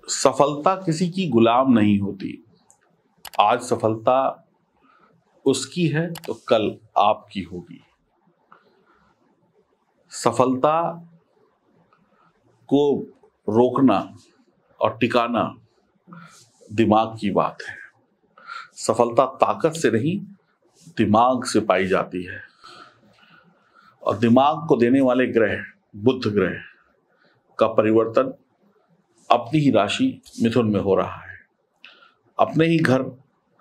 सफलता किसी की गुलाम नहीं होती। आज सफलता उसकी है तो कल आपकी होगी। सफलता को रोकना और टिकाना दिमाग की बात है। सफलता ताकत से नहीं, दिमाग से पाई जाती है। और दिमाग को देने वाले ग्रह बुध ग्रह का परिवर्तन अपनी ही राशि मिथुन में हो रहा है। अपने ही घर,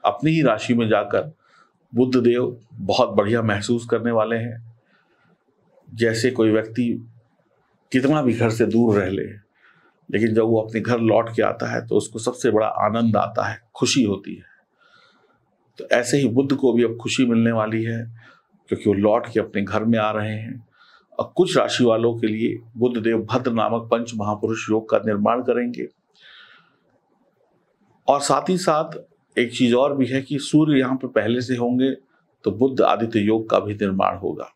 अपनी ही राशि में जाकर बुध देव बहुत बढ़िया महसूस करने वाले हैं। जैसे कोई व्यक्ति कितना भी घर से दूर रह ले, लेकिन जब वो अपने घर लौट के आता है तो उसको सबसे बड़ा आनंद आता है, खुशी होती है। तो ऐसे ही बुध को भी अब खुशी मिलने वाली है, क्योंकि वो लौट के अपने घर में आ रहे हैं। और कुछ राशि वालों के लिए बुध देव भद्र नामक पंच महापुरुष योग का निर्माण करेंगे। और साथ ही साथ एक चीज और भी है कि सूर्य यहाँ पर पहले से होंगे तो बुध आदित्य योग का भी निर्माण होगा।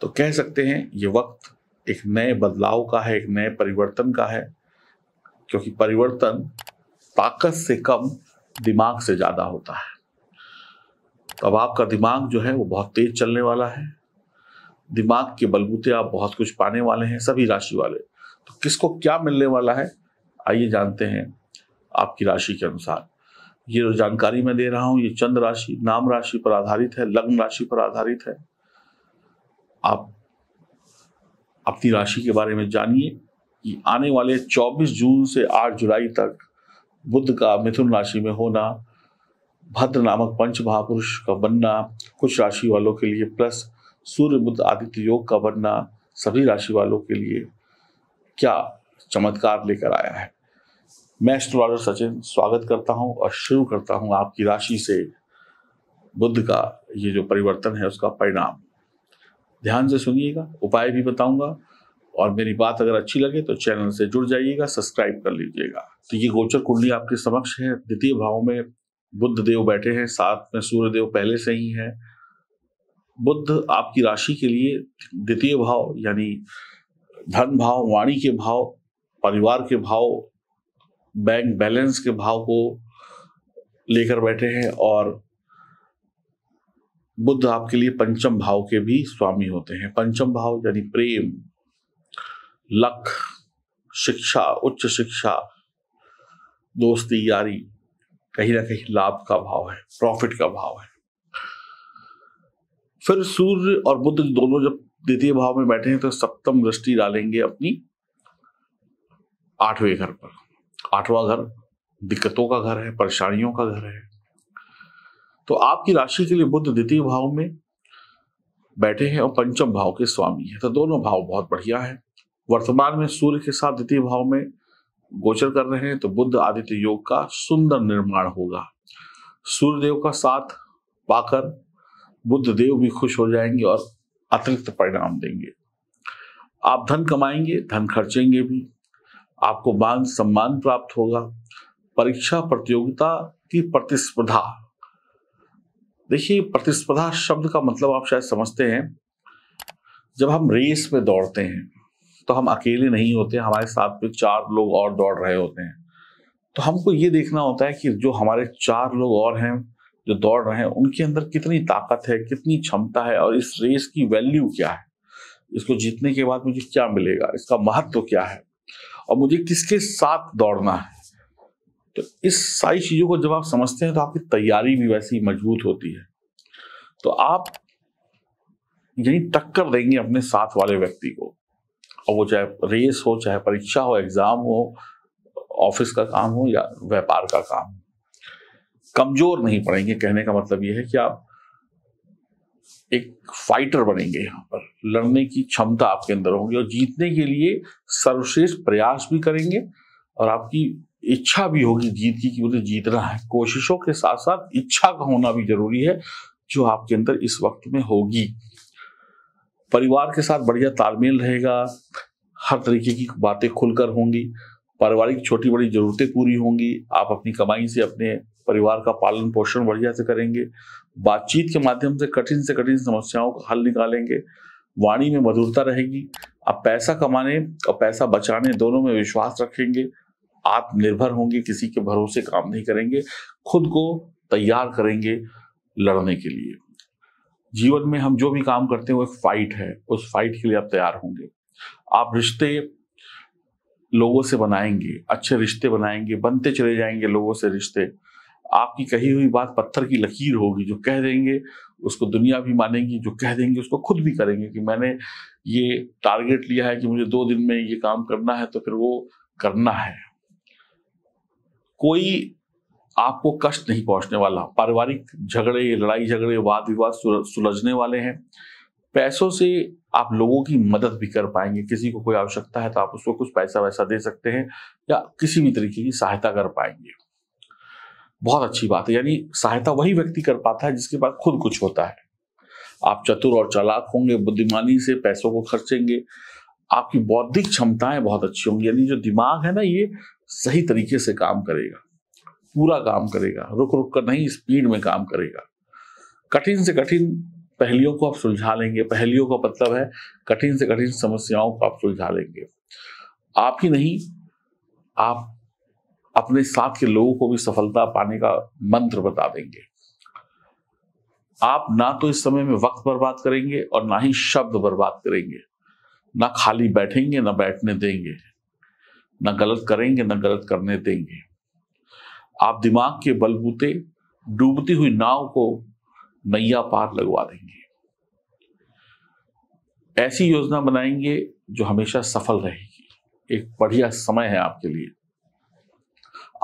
तो कह सकते हैं ये वक्त एक नए बदलाव का है, एक नए परिवर्तन का है, क्योंकि परिवर्तन ताकत से कम दिमाग से ज्यादा होता है। तो अब आपका दिमाग जो है वो बहुत तेज चलने वाला है। दिमाग के बलबूते आप बहुत कुछ पाने वाले हैं, सभी राशि वाले। तो किसको क्या मिलने वाला है, आइए जानते हैं आपकी राशि के अनुसार। ये जो जानकारी मैं दे रहा हूं ये चंद्र राशि, नाम राशि पर आधारित है, लग्न राशि पर आधारित है। आप अपनी राशि के बारे में जानिए कि आने वाले 24 जून से 8 जुलाई तक बुध का मिथुन राशि में होना, भद्र नामक पंच महापुरुष का बनना कुछ राशि वालों के लिए, प्लस सूर्य बुध आदित्य योग का बनना सभी राशि वालों के लिए क्या चमत्कार लेकर आया है। मैं एस्ट्रोलॉजर सचिन स्वागत करता हूं और शुरू करता हूं आपकी राशि से बुध का ये जो परिवर्तन है उसका परिणाम। ध्यान से सुनिएगा, उपाय भी बताऊंगा, और मेरी बात अगर अच्छी लगे तो चैनल से जुड़ जाइएगा, सब्सक्राइब कर लीजिएगा। तो ये गोचर कुंडली आपके समक्ष है। द्वितीय भाव में बुध देव बैठे हैं, साथ में सूर्य देव पहले से ही है। बुध आपकी राशि के लिए द्वितीय भाव यानी धन भाव, वाणी के भाव, परिवार के भाव, बैंक बैलेंस के भाव को लेकर बैठे हैं। और बुध आपके लिए पंचम भाव के भी स्वामी होते हैं। पंचम भाव यानी प्रेम, लक, शिक्षा, उच्च शिक्षा, दोस्ती, यारी, कहीं ना कहीं लाभ का भाव है, प्रॉफिट का भाव है। फिर सूर्य और बुध दोनों जब द्वितीय भाव में बैठे हैं तो सप्तम दृष्टि डालेंगे अपनी 8वें घर पर। 8वां घर दिक्कतों का घर है, परेशानियों का घर है। तो आपकी राशि के लिए बुध द्वितीय भाव में बैठे हैं और पंचम भाव के स्वामी है। तो दोनों भाव बहुत बढ़िया है। वर्तमान में सूर्य के साथ द्वितीय भाव में गोचर कर रहे हैं तो बुध आदित्य योग का सुंदर निर्माण होगा। सूर्य देव का साथ पाकर बुध देव भी खुश हो जाएंगे और अतिरिक्त परिणाम देंगे। आप धन कमाएंगे, धन खर्चेंगे भी, आपको मान सम्मान प्राप्त होगा। परीक्षा प्रतियोगिता की प्रतिस्पर्धा, देखिए प्रतिस्पर्धा शब्द का मतलब आप शायद समझते हैं। जब हम रेस में दौड़ते हैं तो हम अकेले नहीं होते, हमारे साथ में 4 लोग और दौड़ रहे होते हैं। तो हमको ये देखना होता है कि जो हमारे 4 लोग और हैं जो दौड़ रहे हैं उनके अंदर कितनी ताकत है, कितनी क्षमता है, और इस रेस की वैल्यू क्या है, इसको जीतने के बाद मुझे क्या मिलेगा, इसका महत्व क्या है, और मुझे किसके साथ दौड़ना है। तो इस सारी चीजों को जब आप समझते हैं तो आपकी तैयारी भी वैसी मजबूत होती है। तो आप यही टक्कर देंगे अपने साथ वाले व्यक्ति को, और वो चाहे रेस हो, चाहे परीक्षा हो, एग्जाम हो, ऑफिस का काम हो या व्यापार का काम हो। कमजोर नहीं पड़ेंगे। कहने का मतलब ये है कि आप एक फाइटर बनेंगे। यहाँ पर लड़ने की क्षमता आपके अंदर होगी और जीतने के लिए सर्वश्रेष्ठ प्रयास भी करेंगे, और आपकी इच्छा भी होगी जीत की कि मुझे जीतना है। कोशिशों के साथ साथ इच्छा का होना भी जरूरी है, जो आपके अंदर इस वक्त में होगी। परिवार के साथ बढ़िया तालमेल रहेगा, हर तरीके की बातें खुलकर होंगी, पारिवारिक छोटी बड़ी जरूरतें पूरी होंगी। आप अपनी कमाई से अपने परिवार का पालन पोषण बढ़िया से करेंगे। बातचीत के माध्यम से कठिन समस्याओं का हल निकालेंगे। वाणी में मधुरता रहेगी। आप पैसा कमाने और पैसा बचाने दोनों में विश्वास रखेंगे। आत्मनिर्भर होंगे, किसी के भरोसे काम नहीं करेंगे, खुद को तैयार करेंगे लड़ने के लिए। जीवन में हम जो भी काम करते हैं वो एक फाइट है, उस फाइट के लिए आप तैयार होंगे। आप रिश्ते लोगों से बनाएंगे, अच्छे रिश्ते बनाएंगे, बनते चले जाएंगे लोगों से रिश्ते। आपकी कही हुई बात पत्थर की लकीर होगी, जो कह देंगे उसको दुनिया भी मानेगी, जो कह देंगे उसको खुद भी करेंगे कि मैंने ये टारगेट लिया है कि मुझे 2 दिन में ये काम करना है, तो फिर वो करना है। कोई आपको कष्ट नहीं पहुंचने वाला। पारिवारिक झगड़े, लड़ाई झगड़े, वाद विवाद सुलझने वाले हैं। पैसों से आप लोगों की मदद भी कर पाएंगे। किसी को कोई आवश्यकता है तो आप उसको कुछ पैसा वैसा दे सकते हैं या किसी भी तरीके की सहायता कर पाएंगे। बहुत अच्छी बात है। यानी सहायता वही व्यक्ति कर पाता है जिसके पास खुद कुछ होता है। आप चतुर और चालाक होंगे, बुद्धिमानी से पैसों को खर्चेंगे। आपकी बौद्धिक क्षमताएं बहुत अच्छी होंगी। यानी जो दिमाग है ना, ये सही तरीके से काम करेगा, पूरा काम करेगा, रुक रुक कर नहीं, स्पीड में काम करेगा। कठिन से कठिन पहेलियों को आप सुलझा लेंगे। पहेलियों का मतलब है कठिन से कठिन समस्याओं को आप सुलझा लेंगे। आप ही नहीं, आप अपने साथ के लोगों को भी सफलता पाने का मंत्र बता देंगे। आप ना तो इस समय में वक्त बर्बाद करेंगे और ना ही शब्द बर्बाद करेंगे। ना खाली बैठेंगे, ना बैठने देंगे, ना गलत करेंगे, ना गलत करने देंगे। आप दिमाग के बलबूते डूबती हुई नाव को नैया पार लगवा देंगे। ऐसी योजना बनाएंगे जो हमेशा सफल रहेगी। एक बढ़िया समय है आपके लिए।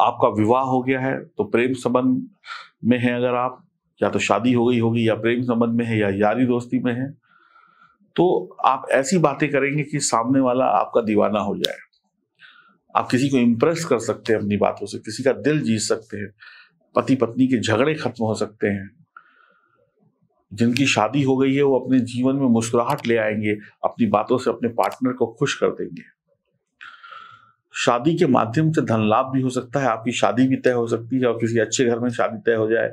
आपका विवाह हो गया है तो प्रेम संबंध में है, अगर आप या तो शादी हो गई होगी या प्रेम संबंध में है या यारी दोस्ती में है, तो आप ऐसी बातें करेंगे कि सामने वाला आपका दीवाना हो जाए। आप किसी को इंप्रेस कर सकते हैं अपनी बातों से, किसी का दिल जीत सकते हैं। पति पत्नी के झगड़े खत्म हो सकते हैं। जिनकी शादी हो गई है वो अपने जीवन में मुस्कुराहट ले आएंगे, अपनी बातों से अपने पार्टनर को खुश कर देंगे। शादी के माध्यम से धन लाभ भी हो सकता है। आपकी शादी भी तय हो सकती है और किसी अच्छे घर में शादी तय हो जाए।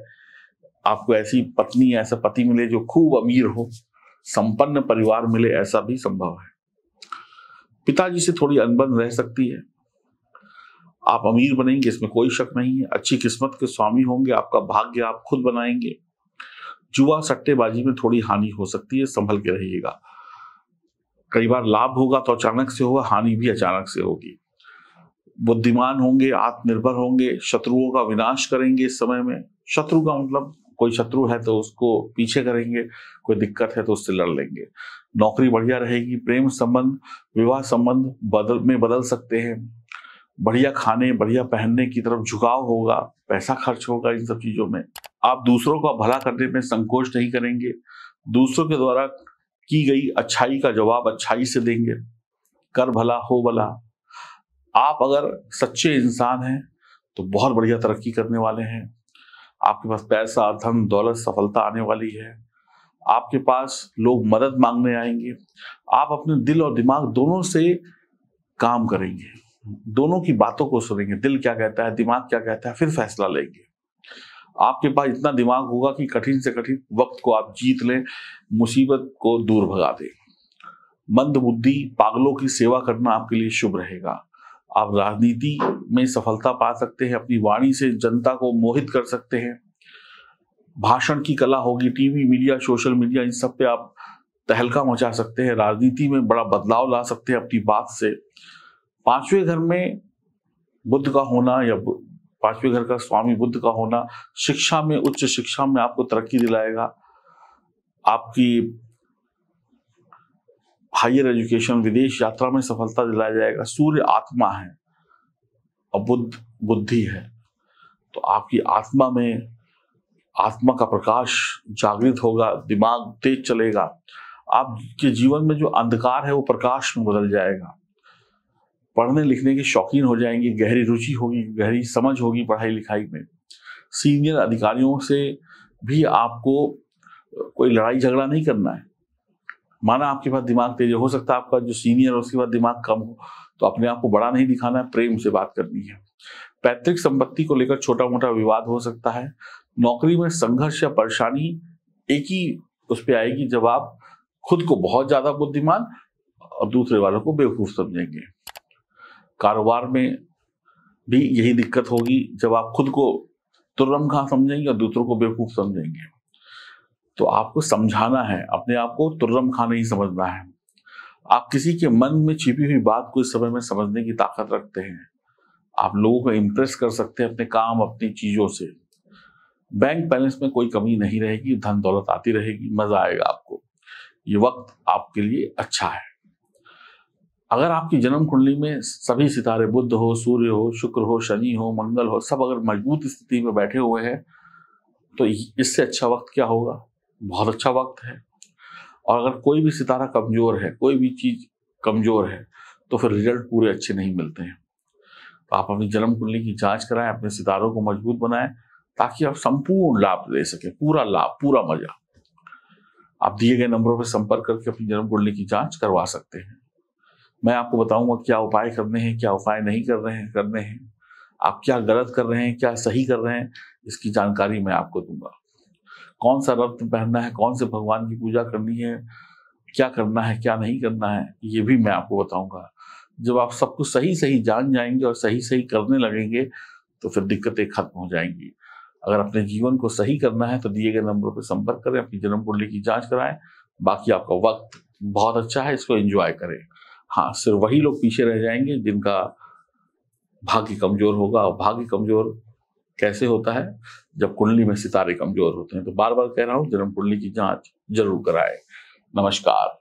आपको ऐसी पत्नी, ऐसा पति मिले जो खूब अमीर हो, संपन्न परिवार मिले, ऐसा भी संभव है। पिताजी से थोड़ी अनबन रह सकती है। आप अमीर बनेंगे, इसमें कोई शक नहीं है। अच्छी किस्मत के स्वामी होंगे। आपका भाग्य आप खुद बनाएंगे। जुआ सट्टेबाजी में थोड़ी हानि हो सकती है, संभल के रहिएगा। कई बार लाभ होगा तो अचानक से होगा, हानि भी अचानक से होगी। बुद्धिमान होंगे, आत्मनिर्भर होंगे, शत्रुओं का विनाश करेंगे इस समय में। शत्रु का मतलब कोई शत्रु है तो उसको पीछे करेंगे, कोई दिक्कत है तो उससे लड़ लेंगे। नौकरी बढ़िया रहेगी। प्रेम संबंध, विवाह संबंध बदल सकते हैं। बढ़िया खाने, बढ़िया पहनने की तरफ झुकाव होगा, पैसा खर्च होगा इन सब चीजों में। आप दूसरों का भला करने में संकोच नहीं करेंगे। दूसरों के द्वारा की गई अच्छाई का जवाब अच्छाई से देंगे। कर भला हो भला। आप अगर सच्चे इंसान हैं तो बहुत बढ़िया तरक्की करने वाले हैं। आपके पास पैसा, धन, दौलत, सफलता आने वाली है। आपके पास लोग मदद मांगने आएंगे। आप अपने दिल और दिमाग दोनों से काम करेंगे, दोनों की बातों को सुनेंगे। दिल क्या कहता है, दिमाग क्या कहता है, फिर फैसला लेंगे। आपके पास इतना दिमाग होगा कि कठिन से कठिन वक्त को आप जीत लें, मुसीबत को दूर भगा दें। मंद बुद्धि, पागलों की सेवा करना आपके लिए शुभ रहेगा। आप राजनीति में सफलता पा सकते हैं। अपनी वाणी से जनता को मोहित कर सकते हैं। भाषण की कला होगी। टीवी, मीडिया, सोशल मीडिया, इन सब पे आप तहलका मचा सकते हैं। राजनीति में बड़ा बदलाव ला सकते हैं अपनी बात से। 5वें घर में बुद्ध का होना या 5वें घर का स्वामी बुद्ध का होना शिक्षा में, उच्च शिक्षा में आपको तरक्की दिलाएगा। आपकी हायर एजुकेशन, विदेश यात्रा में सफलता दिलाया जाएगा। सूर्य आत्मा है और बुद्ध बुद्धि है, तो आपकी आत्मा में आत्मा का प्रकाश जागृत होगा, दिमाग तेज चलेगा। आपके जीवन में जो अंधकार है वो प्रकाश में बदल जाएगा। पढ़ने लिखने के शौकीन हो जाएंगे। गहरी रुचि होगी, गहरी समझ होगी पढ़ाई लिखाई में। सीनियर अधिकारियों से भी आपको कोई लड़ाई झगड़ा नहीं करना है। माना आपके पास दिमाग तेज हो सकता है आपका जो सीनियर है उसके पास दिमाग कम हो, तो अपने आप को बड़ा नहीं दिखाना है, प्रेम से बात करनी है। पैतृक संपत्ति को लेकर छोटा मोटा विवाद हो सकता है। नौकरी में संघर्ष या परेशानी एक ही उस पर आएगी जब आप खुद को बहुत ज्यादा बुद्धिमान और दूसरे वालों को बेवकूफ समझेंगे। कारोबार में भी यही दिक्कत होगी, जब आप खुद को तुर्रम खां समझेंगे और दूसरों को बेवकूफ समझेंगे। तो आपको समझाना है, अपने आप को तुर्रम खां नहीं समझना है। आप किसी के मन में छिपी हुई बात को इस समय में समझने की ताकत रखते हैं। आप लोगों को इम्प्रेस कर सकते हैं अपने काम, अपनी चीजों से। बैंक बैलेंस में कोई कमी नहीं रहेगी, धन दौलत आती रहेगी, मजा आएगा आपको। ये वक्त आपके लिए अच्छा है। अगर आपकी जन्म कुंडली में सभी सितारे, बुध हो, सूर्य हो, शुक्र हो, शनि हो, मंगल हो, सब अगर मजबूत स्थिति में बैठे हुए हैं, तो इससे अच्छा वक्त क्या होगा? बहुत अच्छा वक्त है। और अगर कोई भी सितारा कमजोर है, कोई भी चीज कमजोर है, तो फिर रिजल्ट पूरे अच्छे नहीं मिलते हैं। तो आप अपनी जन्म कुंडली की जांच कराएं, अपने सितारों को मजबूत बनाएं, ताकि आप संपूर्ण लाभ ले सके, पूरा लाभ, पूरा मजा। आप दिए गए नंबरों पर संपर्क करके अपनी जन्म कुंडली की जांच करवा सकते हैं। मैं आपको बताऊंगा क्या उपाय करने हैं, क्या उपाय नहीं करने हैं, आप क्या गलत कर रहे हैं, क्या सही कर रहे हैं, इसकी जानकारी मैं आपको दूंगा। कौन सा रत्न पहनना है, कौन से भगवान की पूजा करनी है, क्या करना है, क्या नहीं करना है, ये भी मैं आपको बताऊंगा। जब आप सब कुछ सही सही जान जाएंगे और सही सही करने लगेंगे, तो फिर दिक्कतें खत्म हो जाएंगी। अगर अपने जीवन को सही करना है तो दिए गए नंबरों पर संपर्क करें, अपनी जन्म कुंडली की जांच कराएं। बाकी आपका वक्त बहुत अच्छा है, इसको एंजॉय करें। हाँ, सिर्फ वही लोग पीछे रह जाएंगे जिनका भाग्य कमजोर होगा। और भाग्य कमजोर कैसे होता है? जब कुंडली में सितारे कमजोर होते हैं। तो बार बार कह रहा हूं, जन्म कुंडली की जांच जरूर कराएं। नमस्कार।